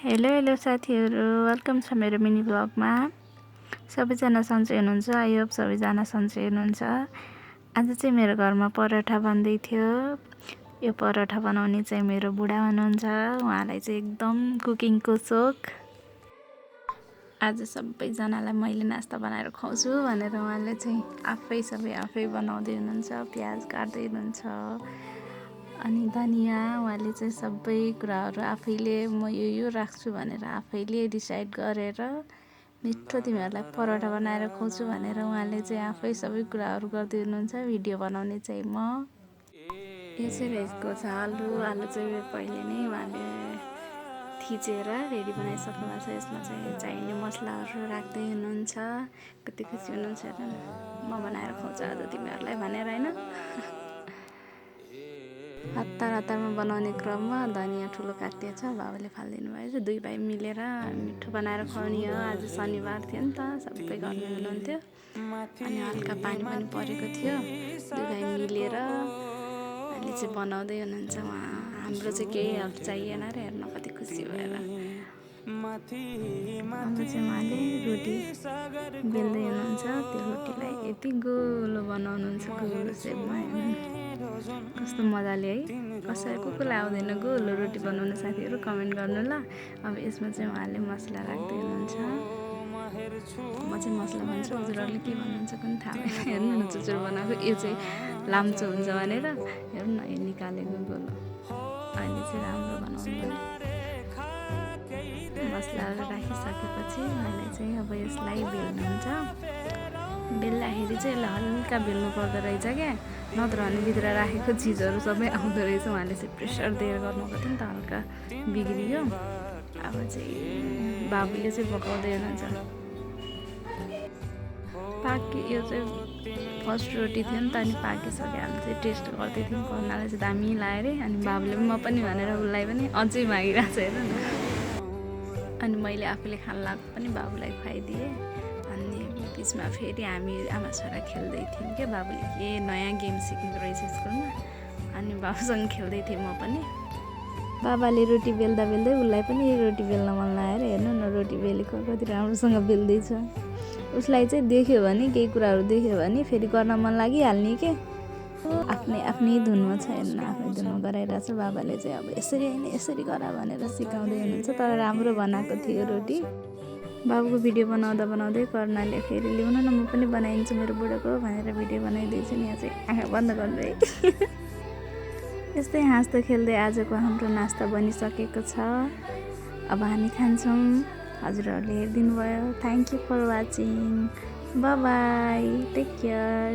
Hello साथीहरू, welcome छ मेरो मिनी ब्लगमा। सबैजना सन्चै हुनुहुन्छ। आई होप सबैजना सन्चै हुनुहुन्छ। आज चाहिँ मेरो घरमा परोठा बन्दै थियो। यो परोठा बनाउने चाहिँ मेरो बुढा हुनुहुन्छ। उहाँलाई चाहिँ एकदम कुकिङको सोख। आज सबैजनालाई मैले नास्ता बनाएर खुवाउँछु भनेर उहाँले चाहिँ आफै बनाउँदै हुनुहुन्छ। प्याज काट्दै हुनुहुन्छ अनि धनियाँ। उहाँले चाहिँ सबै कुराहरू आफैले म यो राख्छु भनेर आफैले डिसाइड गरेर मिठो तिमीहरूलाई परोठा बनाएर खुवाउँछु भनेर उहाँले चाहिँ आफै सबै कुराहरू गर्दै हुनुहुन्छ। भिडियो बनाउने चाहिँ म। यो चाहिँ रहेको छ आलु चाहिँ पहिले नै उहाँले थिचेर रेडी बनाइसक्नु भएको छ। यसमा चाहिँ चाहिने मसलाहरू राख्दै हुनुहुन्छ। कति खुसी हुनुहुन्छ र म बनाएर खुवाउँछु आज तिमीहरूलाई भनेर होइन। हतारमा बनाउने क्रममा धनियाँ ठुलो काटिएछ, बाबाले फालिदिनु भएछ। दुई भाइ मिलेर मिठो बनाएर खुवाउने हो। आज शनिबार थियो नि त, सबै घरमै हुनुहुन्थ्यो अनि हल्का पानी पनि परेको थियो। दुई भाइ मिलेर अहिले चाहिँ बनाउँदै हुनुहुन्छ। हाम्रो चाहिँ केही हेल्प चाहिएन र हेर्न कति खुसी भएर। अब चाहिँ उहाँले रोटी बेल्दै हुनुहुन्छ। त्यो रोटीलाई यति गोलो बनाउनुहुन्छ, गोलो सेपमा। कस्तो मजाले है। कसैलाई आउँदैन गोलो रोटी बनाउन साथीहरू कमेन्ट गर्नु ल। अब यसमा चाहिँ उहाँले मसला राख्दै हुनुहुन्छ। म चाहिँ मसला भन्छु, हजुरहरूले के भन्नुहुन्छ पनि थाहा भएन। हेर्नु न चुचुरो बनाएको। यो चाहिँ लाम्चो हुन्छ भनेर हेर्नु न, यो निकालेको गोलो। अहिले चाहिँ राम्रो बनाउनु पर्यो। मसलाहरू राखिसकेपछि उहाँले चाहिँ अब यसलाई बेल्नुहुन्छ। बेल्दाखेरि चाहिँ यसलाई हल्का बेल्नु पर्दो रहेछ क्या, नत्र भने भित्र राखेको चिजहरू सबै आउँदो रहेछ। उहाँले चाहिँ प्रेसर दिएर गर्नुभएको थियो नि त, हल्का बिग्रियो। अब चाहिँ बाबुले चाहिँ पकाउँदै हुनुहुन्छ। यो चाहिँ फर्स्ट रोटी थियो नि त, अनि पाकिसक्यो। हामी चाहिँ टेस्ट गर्दै थियौँ, कर्नालाई चाहिँ दामी लाग्यो अरे। अनि बाबुले पनि म पनि भनेर उसलाई पनि अझै मागिरहेको छ हेर्नु न। अनि मैले आफूले खान लाग्यो पनि बाबुलाई खुवाइदिएँ। अनि बिचमा फेरि हामी आमा छोरा खेल्दै थियौँ क्या। बाबुले के नयाँ गेम सिकेको रहेछ स्कुलमा, अनि बाबुसँग खेल्दै थिएँ म पनि। बाबाले रोटी बेल्दा उसलाई पनि रोटी बेल्न मन लाग्यो। हेर्नु न, रोटी बेलेको कति राम्रोसँग बेल्दैछ। उसलाई चाहिँ देख्यो भने, केही कुराहरू देख्यो भने फेरि गर्न मन लागिहाल्ने के। आफ्नै धुनमा छ, हेर्नु आफ्नै धुनमा गराइरहेछ। बाबाले चाहिँ अब यसरी होइन यसरी गर भनेर सिकाउँदै हुनुहुन्छ। तर राम्रो बनाएको थियो रोटी। बाबुको भिडियो बनाउँदै कर्णाले फेरि ल्याउनु न म पनि बनाइदिन्छु मेरो बुढोको भनेर भिडियो बनाइदिन्छु नि। यहाँ चाहिँ आँखा बन्द गर्नु है। यस्तै हाँस्दै खेल्दै आजको हाम्रो नास्ता बनिसकेको छ। अब हामी खान्छौँ। हजुरहरूले हेरिदिनु भयो। Thank you for watching. Bye bye, take care.